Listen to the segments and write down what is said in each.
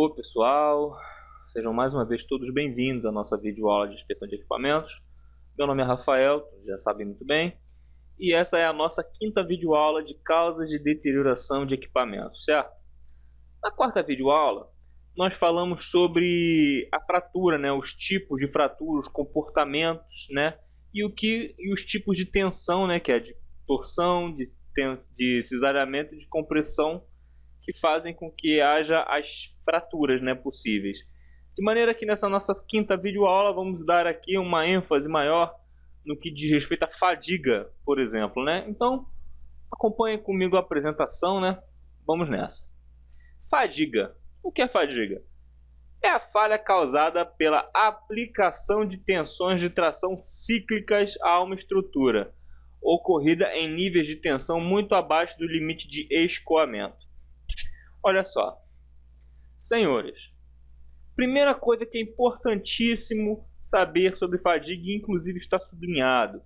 Oi pessoal, sejam mais uma vez todos bem-vindos à nossa videoaula de inspeção de equipamentos. Meu nome é Rafael, todos já sabem muito bem, e essa é a nossa quinta videoaula de causas de deterioração de equipamentos, certo? Na quarta videoaula, nós falamos sobre a fratura, né, os tipos de fratura, os comportamentos, né, e os tipos de tensão, né, que é de torção, de cesariamento e de compressão, que fazem com que haja as fraturas, né, possíveis. De maneira que nessa nossa quinta videoaula vamos dar aqui uma ênfase maior no que diz respeito à fadiga, por exemplo, né? Então, acompanhe comigo a apresentação, né? Vamos nessa. Fadiga. O que é fadiga? É a falha causada pela aplicação de tensões de tração cíclicas a uma estrutura, ocorrida em níveis de tensão muito abaixo do limite de escoamento. Olha só, senhores, primeira coisa que é importantíssimo saber sobre fadiga, e inclusive está sublinhado: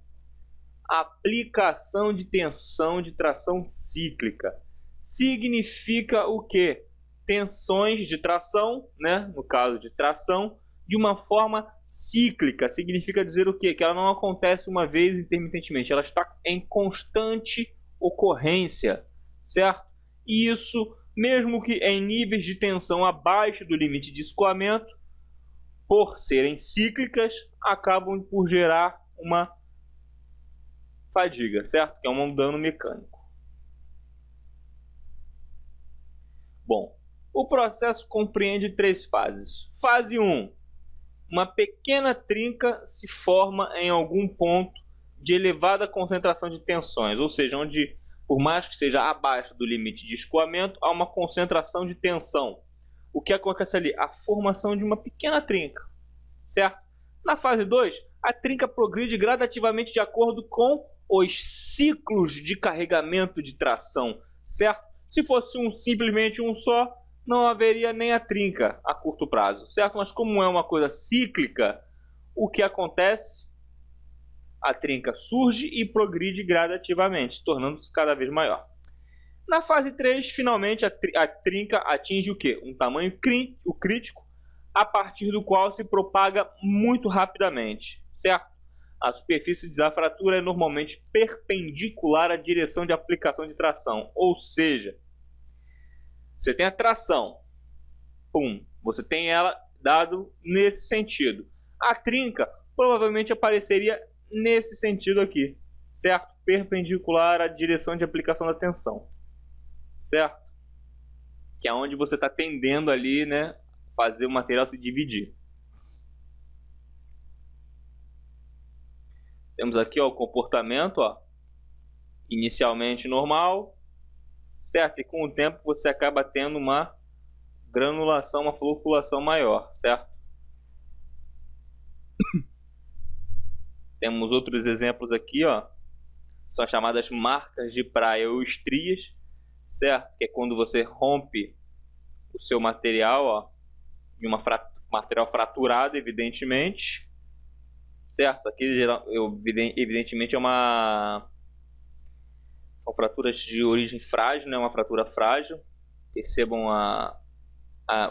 aplicação de tensão de tração cíclica. Significa o quê? Tensões de tração, né? No caso de tração, de uma forma cíclica. Significa dizer o quê? Que ela não acontece uma vez intermitentemente, ela está em constante ocorrência, certo? E isso, mesmo que em níveis de tensão abaixo do limite de escoamento, por serem cíclicas, acabam por gerar uma fadiga, certo? Que é um dano mecânico. Bom, o processo compreende três fases. Fase 1. Uma pequena trinca se forma em algum ponto de elevada concentração de tensões, ou seja, onde, por mais que seja abaixo do limite de escoamento, há uma concentração de tensão. O que acontece ali? A formação de uma pequena trinca, certo? Na fase 2, a trinca progride gradativamente de acordo com os ciclos de carregamento de tração, certo? Se fosse simplesmente um só, não haveria nem a trinca a curto prazo, certo? Mas como é uma coisa cíclica, o que acontece? A trinca surge e progride gradativamente, tornando-se cada vez maior. Na fase 3, finalmente, a trinca atinge o quê? Um tamanho crítico, a partir do qual se propaga muito rapidamente, certo? A superfície da fratura é normalmente perpendicular à direção de aplicação de tração, ou seja, você tem a tração, você tem ela dado nesse sentido. A trinca provavelmente apareceria nesse sentido aqui, certo? Perpendicular à direção de aplicação da tensão, certo? Que é onde você está tendendo ali, né, fazer o material se dividir. Temos aqui, ó, o comportamento, ó, inicialmente normal, certo? E com o tempo você acaba tendo uma granulação, uma floculação maior, certo? Temos outros exemplos aqui, ó, são chamadas marcas de praia ou estrias, certo? Que é quando você rompe o seu material, ó, de material fraturado, evidentemente, certo? Aqui evidentemente são fraturas de origem frágil, né? Uma fratura frágil. Percebam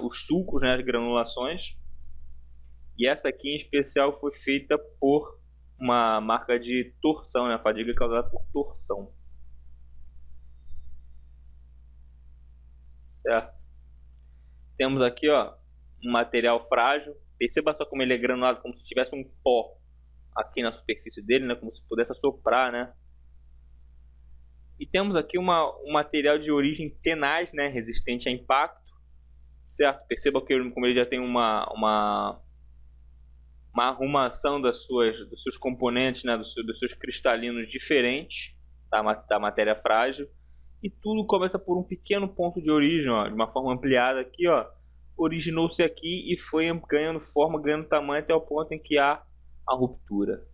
os sulcos, né? As granulações. E essa aqui em especial foi feita por uma marca de torção, né? A fadiga causada por torção, certo? Temos aqui, ó, um material frágil. Perceba só como ele é granulado, como se tivesse um pó aqui na superfície dele, né? Como se pudesse assoprar, né? E temos aqui um material de origem tenaz, né? Resistente a impacto, certo? Perceba como ele já tem uma arrumação dos seus componentes, né? dos seus cristalinos diferentes da matéria frágil. E tudo começa por um pequeno ponto de origem, ó, de uma forma ampliada aqui, ó. Originou-se aqui e foi ganhando forma, ganhando tamanho até o ponto em que há a ruptura.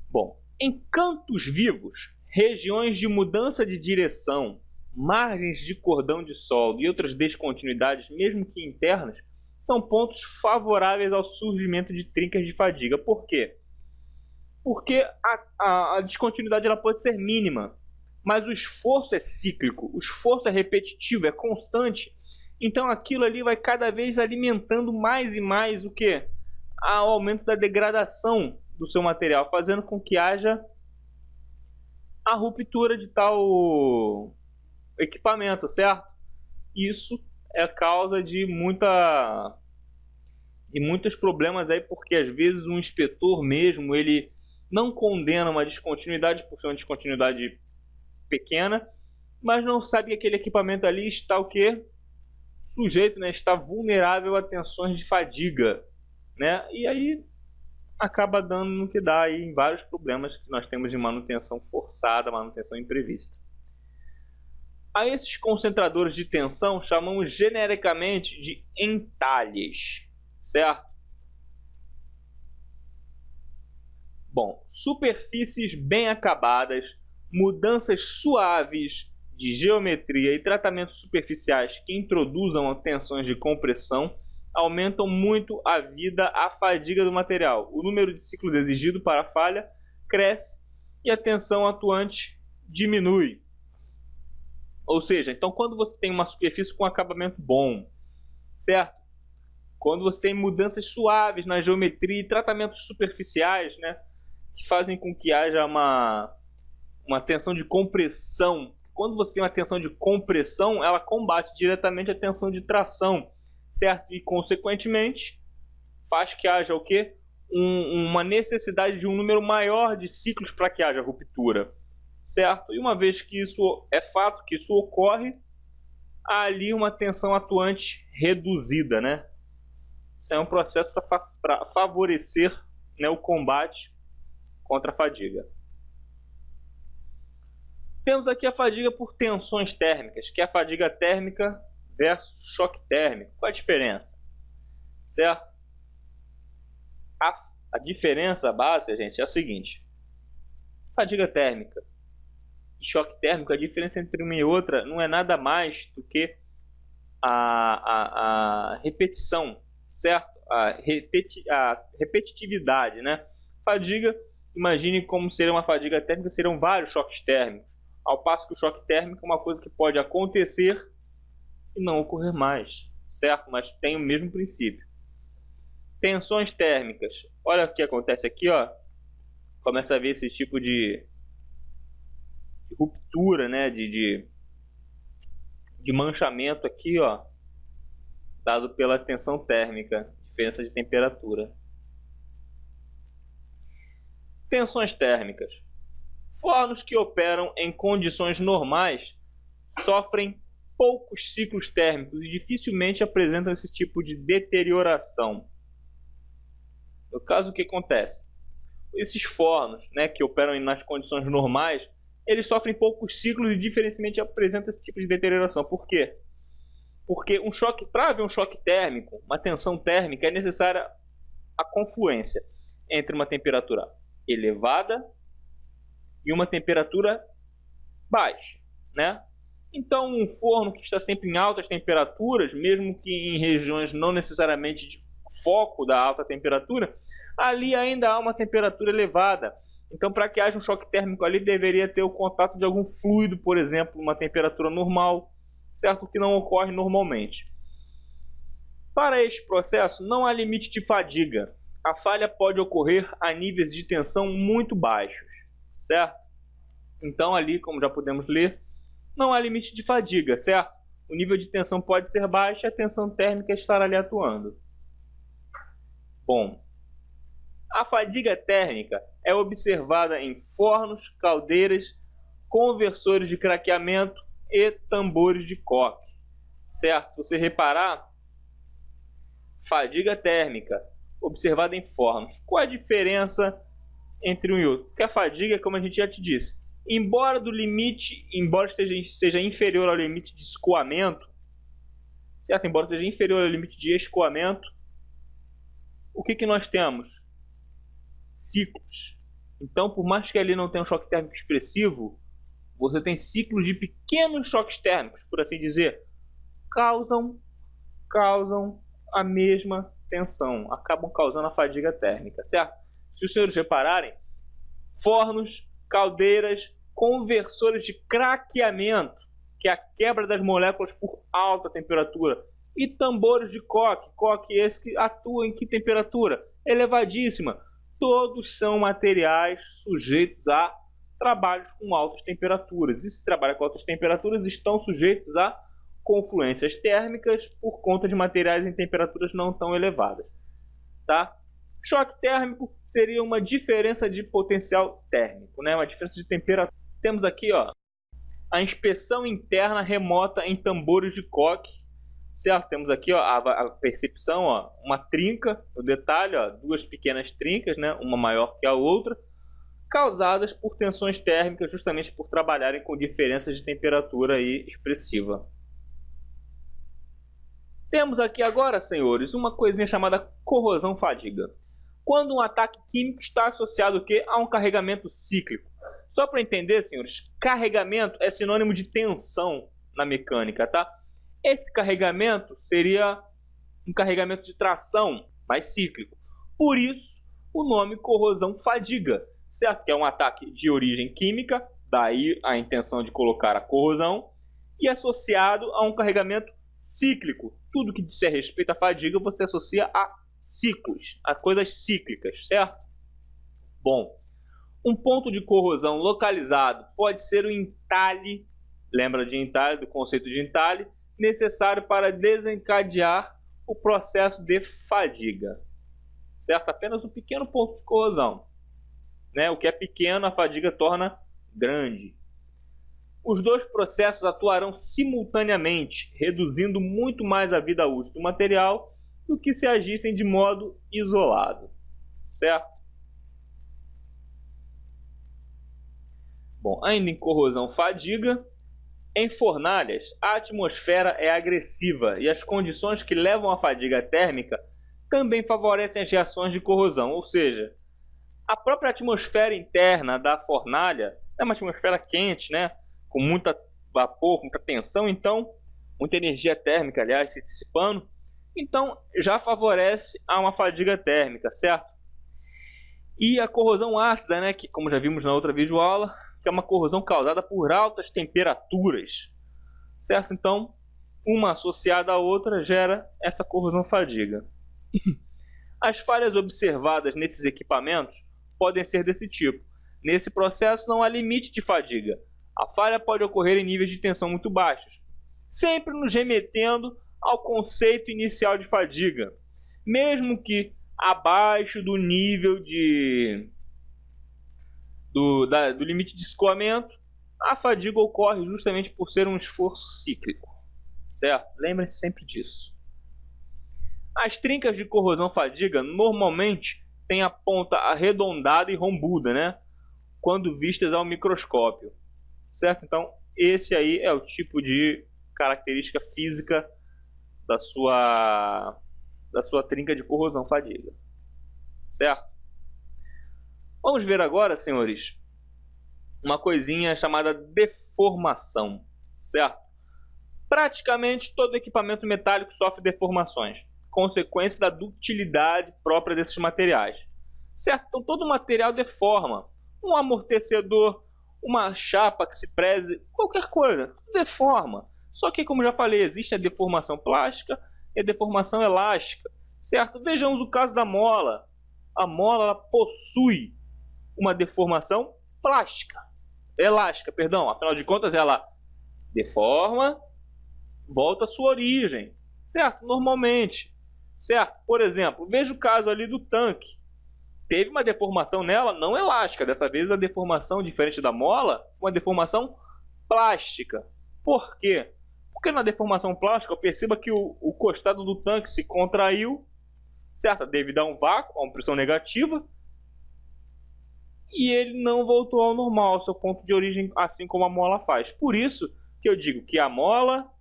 Bom, em cantos vivos, regiões de mudança de direção, margens de cordão de soldo e outras descontinuidades, mesmo que internas, são pontos favoráveis ao surgimento de trincas de fadiga. Por quê? Porque a descontinuidade ela pode ser mínima, mas o esforço é cíclico, o esforço é repetitivo, é constante. Então aquilo ali vai cada vez alimentando mais e mais o que? O aumento da degradação do seu material, fazendo com que haja a ruptura de tal equipamento, certo? Isso é causa de muitos problemas aí, porque às vezes um inspetor mesmo, ele não condena uma descontinuidade por ser uma descontinuidade pequena, mas não sabe que aquele equipamento ali está o quê? Sujeito, né? Está vulnerável a tensões de fadiga, né? E aí acaba dando no que dá aí em vários problemas que nós temos de manutenção forçada, manutenção imprevista. A esses concentradores de tensão chamamos genericamente de entalhes, certo? Bom, superfícies bem acabadas, mudanças suaves de geometria e tratamentos superficiais que introduzam tensões de compressão aumentam muito a fadiga do material. O número de ciclos exigido para a falha cresce e a tensão atuante diminui. Ou seja, então quando você tem uma superfície com acabamento bom, certo? Quando você tem mudanças suaves na geometria e tratamentos superficiais, né, que fazem com que haja uma tensão de compressão. Quando você tem uma tensão de compressão, ela combate diretamente a tensão de tração, certo? E, consequentemente, faz que haja o quê? Uma necessidade de um número maior de ciclos para que haja ruptura, certo? E uma vez que isso é fato, que isso ocorre, há ali uma tensão atuante reduzida, né? Isso é um processo para favorecer, né, o combate contra a fadiga. Temos aqui a fadiga por tensões térmicas, que é a fadiga térmica versus choque térmico. Qual a diferença? Certo? A diferença básica, gente, é a seguinte. Fadiga térmica e choque térmico, a diferença entre uma e outra não é nada mais do que a repetição, certo? A repetitividade, né? Fadiga, imagine como seria uma fadiga térmica, seriam vários choques térmicos. Ao passo que o choque térmico é uma coisa que pode acontecer e não ocorrer mais, certo? Mas tem o mesmo princípio. Tensões térmicas. Olha o que acontece aqui, ó. Começa a ver esse tipo de ruptura, né? De manchamento aqui, ó, dado pela tensão térmica, diferença de temperatura. Tensões térmicas. Fornos que operam em condições normais sofrem poucos ciclos térmicos e dificilmente apresentam esse tipo de deterioração. No caso, o que acontece? Esses fornos, né, que operam nas condições normais, eles sofrem poucos ciclos e dificilmente apresentam esse tipo de deterioração. Por quê? Porque para haver um choque térmico, uma tensão térmica, é necessária a confluência entre uma temperatura elevada e uma temperatura baixa, né? Então, um forno que está sempre em altas temperaturas, mesmo que em regiões não necessariamente de foco da alta temperatura, ali ainda há uma temperatura elevada. Então, para que haja um choque térmico ali, deveria ter o contato de algum fluido, por exemplo, uma temperatura normal, certo? Que não ocorre normalmente. Para este processo, não há limite de fadiga. A falha pode ocorrer a níveis de tensão muito baixos, certo? Então, ali, como já podemos ler, não há limite de fadiga, certo? O nível de tensão pode ser baixo e a tensão térmica estará ali atuando. Bom, a fadiga térmica é observada em fornos, caldeiras, conversores de craqueamento e tambores de coque, certo? Se você reparar, fadiga térmica observada em fornos. Qual a diferença entre um e outro? Porque a fadiga, como a gente já te disse, embora seja inferior ao limite de escoamento, certo? Embora seja inferior ao limite de escoamento, o que nós temos? Ciclos. Então, por mais que ali não tenha um choque térmico expressivo, você tem ciclos de pequenos choques térmicos, por assim dizer, causam a mesma tensão, acabam causando a fadiga térmica, certo? Se os senhores repararem, fornos, caldeiras, conversores de craqueamento, que é a quebra das moléculas por alta temperatura, e tambores de coque, esse que atua em que temperatura? Elevadíssima. Todos são materiais sujeitos a trabalhos com altas temperaturas. E se trabalha com altas temperaturas, estão sujeitos a confluências térmicas por conta de materiais em temperaturas não tão elevadas. Tá? Choque térmico seria uma diferença de potencial térmico, né? Uma diferença de temperatura. Temos aqui, ó, a inspeção interna remota em tambores de coque, certo? Temos aqui, ó, a percepção, ó, uma trinca, no detalhe, ó, duas pequenas trincas, né? Uma maior que a outra, causadas por tensões térmicas, justamente por trabalharem com diferenças de temperatura aí expressiva. Temos aqui agora, senhores, uma coisinha chamada corrosão-fadiga. Quando um ataque químico está associado o quê? A um carregamento cíclico. Só para entender, senhores, carregamento é sinônimo de tensão na mecânica, tá? Esse carregamento seria um carregamento de tração, mais cíclico. Por isso, o nome corrosão-fadiga, certo? Que é um ataque de origem química, daí a intenção de colocar a corrosão, e associado a um carregamento cíclico. Tudo que disser respeito à fadiga, você associa a ciclos, a coisas cíclicas, certo? Bom, um ponto de corrosão localizado pode ser o entalhe, lembra de entalhe, do conceito de entalhe, necessário para desencadear o processo de fadiga, certo? Apenas um pequeno ponto de corrosão, né? O que é pequeno, a fadiga torna grande. Os dois processos atuarão simultaneamente, reduzindo muito mais a vida útil do material do que se agissem de modo isolado, certo? Bom, ainda em corrosão-fadiga, em fornalhas, a atmosfera é agressiva e as condições que levam à fadiga térmica também favorecem as reações de corrosão, ou seja, a própria atmosfera interna da fornalha é uma atmosfera quente, né? Com muita vapor, muita tensão, então, muita energia térmica, aliás, se dissipando, então já favorece a uma fadiga térmica, certo? E a corrosão ácida, né, que como já vimos na outra videoaula, que é uma corrosão causada por altas temperaturas, certo? Então, uma associada à outra gera essa corrosão-fadiga. As falhas observadas nesses equipamentos podem ser desse tipo. Nesse processo não há limite de fadiga. A falha pode ocorrer em níveis de tensão muito baixos, sempre nos remetendo ao conceito inicial de fadiga, mesmo que abaixo do nível do limite de escoamento, a fadiga ocorre justamente por ser um esforço cíclico, certo? Lembrem-se sempre disso. As trincas de corrosão-fadiga normalmente têm a ponta arredondada e rombuda, né? Quando vistas ao microscópio, certo? Então, esse aí é o tipo de característica física da sua trinca de corrosão-fadiga, certo? Vamos ver agora, senhores, uma coisinha chamada deformação, certo? Praticamente todo equipamento metálico sofre deformações, consequência da ductilidade própria desses materiais, certo? Então todo material deforma, um amortecedor, uma chapa que se preze, qualquer coisa, deforma. Só que, como já falei, existe a deformação plástica e a deformação elástica, certo? Vejamos o caso da mola. A mola ela possui uma deformação elástica, perdão. Afinal de contas, ela deforma, volta à sua origem, certo? Normalmente, certo? Por exemplo, veja o caso ali do tanque. Teve uma deformação nela, não elástica. Dessa vez a deformação, diferente da mola, uma deformação plástica. Por quê? Porque na deformação plástica, eu perceba que o costado do tanque se contraiu, certo? Devido a um vácuo, a uma pressão negativa, e ele não voltou ao normal, ao seu ponto de origem, assim como a mola faz. Por isso que eu digo que a mola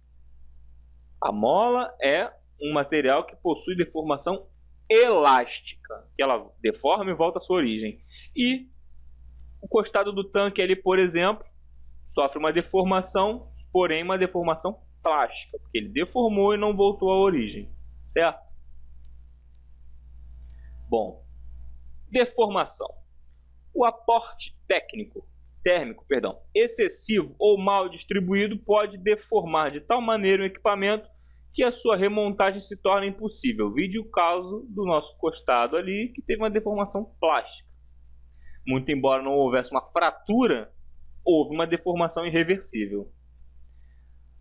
é um material que possui deformação elástica, que ela deforma e volta à sua origem. E o costado do tanque ali, por exemplo, sofre uma deformação, porém uma deformação plástica, porque ele deformou e não voltou à origem, certo? Bom, deformação. O aporte técnico térmico, excessivo ou mal distribuído pode deformar de tal maneira o equipamento que a sua remontagem se torna impossível. Vide o caso do nosso costado ali, que teve uma deformação plástica. Muito embora não houvesse uma fratura, houve uma deformação irreversível.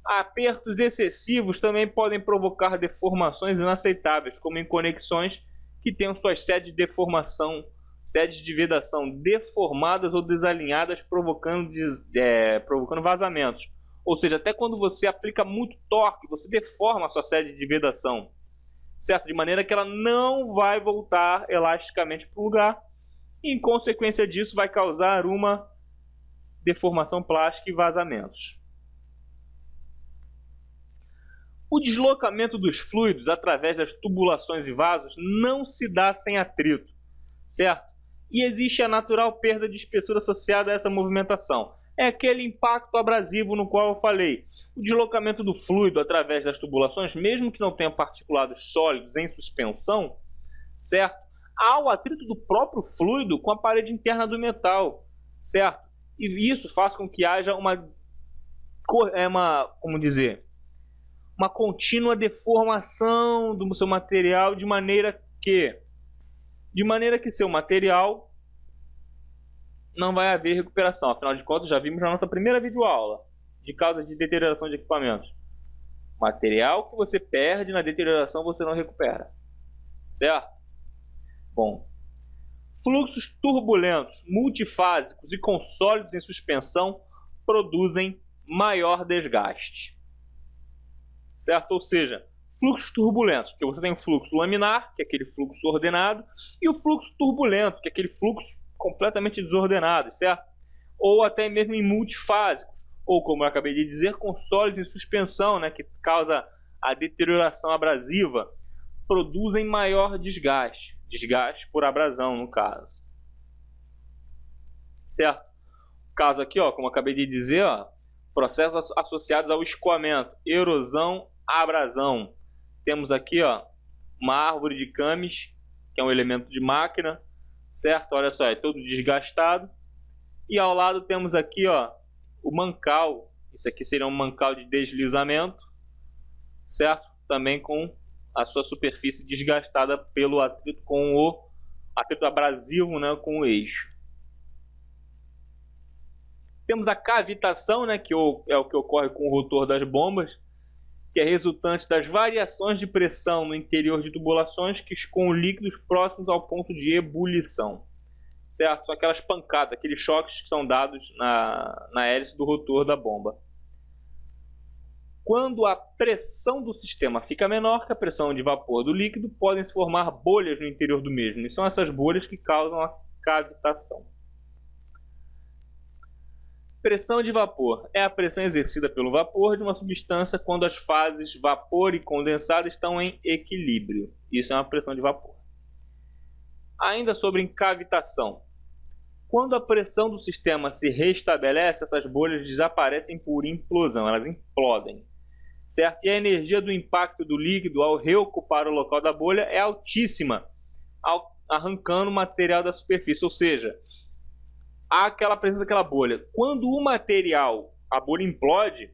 Apertos excessivos também podem provocar deformações inaceitáveis, como em conexões que tenham suas sedes de vedação deformadas ou desalinhadas, provocando vazamentos. Ou seja, até quando você aplica muito torque, você deforma a sua sede de vedação, certo? De maneira que ela não vai voltar elasticamente para o lugar. E, em consequência disso, vai causar uma deformação plástica e vazamentos. O deslocamento dos fluidos através das tubulações e vasos não se dá sem atrito, certo? E existe a natural perda de espessura associada a essa movimentação. É aquele impacto abrasivo no qual eu falei. O deslocamento do fluido através das tubulações, mesmo que não tenha particulados sólidos em suspensão, certo? Há o atrito do próprio fluido com a parede interna do metal, certo? E isso faz com que haja uma contínua deformação do seu material de maneira que seu material não vai haver recuperação. Afinal de contas, já vimos na nossa primeira videoaula de causa de deterioração de equipamentos. Material que você perde na deterioração você não recupera, certo? Bom, fluxos turbulentos, multifásicos e com sólidos em suspensão produzem maior desgaste, certo? Ou seja, fluxos turbulentos, porque você tem o fluxo laminar, que é aquele fluxo ordenado, e o fluxo turbulento, que é aquele fluxo completamente desordenado, certo? Ou até mesmo em multifásicos, ou como eu acabei de dizer, com sólidos em suspensão, né, que causa a deterioração abrasiva, produzem maior desgaste por abrasão no caso, certo? O caso aqui, ó, como eu acabei de dizer, ó, processos associados ao escoamento, erosão, abrasão. Temos aqui, ó, uma árvore de cames, que é um elemento de máquina, certo? Olha só, é todo desgastado. E ao lado temos aqui, ó, o mancal. Isso aqui seria um mancal de deslizamento, certo? Também com a sua superfície desgastada pelo atrito com o atrito abrasivo, né, com o eixo. Temos a cavitação, né, que é o que ocorre com o rotor das bombas, que é resultante das variações de pressão no interior de tubulações que escoam líquidos próximos ao ponto de ebulição, certo? São aquelas pancadas, aqueles choques que são dados na hélice do rotor da bomba. Quando a pressão do sistema fica menor que a pressão de vapor do líquido, podem se formar bolhas no interior do mesmo. E são essas bolhas que causam a cavitação. Pressão de vapor é a pressão exercida pelo vapor de uma substância quando as fases vapor e condensado estão em equilíbrio. Isso é uma pressão de vapor. Ainda sobre cavitação. Quando a pressão do sistema se restabelece, essas bolhas desaparecem por implosão, elas implodem, certo? E a energia do impacto do líquido ao reocupar o local da bolha é altíssima, arrancando o material da superfície, ou seja, há aquela presença daquela bolha. Quando a bolha implode,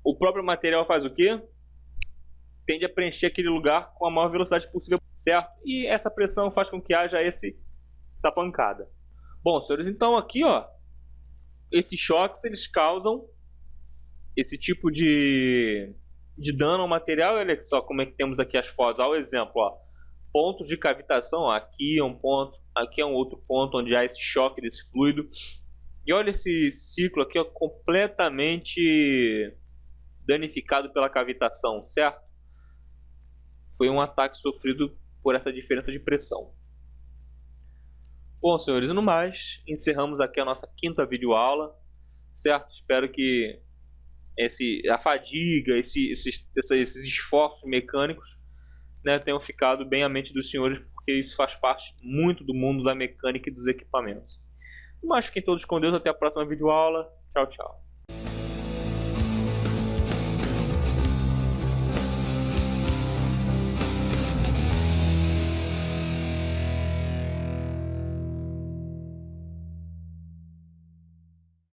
o próprio material faz o quê? Tende a preencher aquele lugar com a maior velocidade possível, certo? E essa pressão faz com que haja essa pancada. Bom, senhores, então aqui, ó, esses choques, eles causam esse tipo de dano ao material. Olha só como é que temos aqui as fotos. Olha o exemplo, ó. Pontos de cavitação, ó. Aqui é um ponto, aqui é um outro ponto onde há esse choque desse fluido. E olha esse ciclo aqui, ó, completamente danificado pela cavitação, certo? Foi um ataque sofrido por essa diferença de pressão. Bom, senhores, no mais, encerramos aqui a nossa quinta videoaula, certo? Espero que a fadiga, esses esforços mecânicos, né, tenham ficado bem à mente dos senhores, porque isso faz parte muito do mundo da mecânica e dos equipamentos. Mas fiquem todos com Deus, até a próxima videoaula. Tchau, tchau.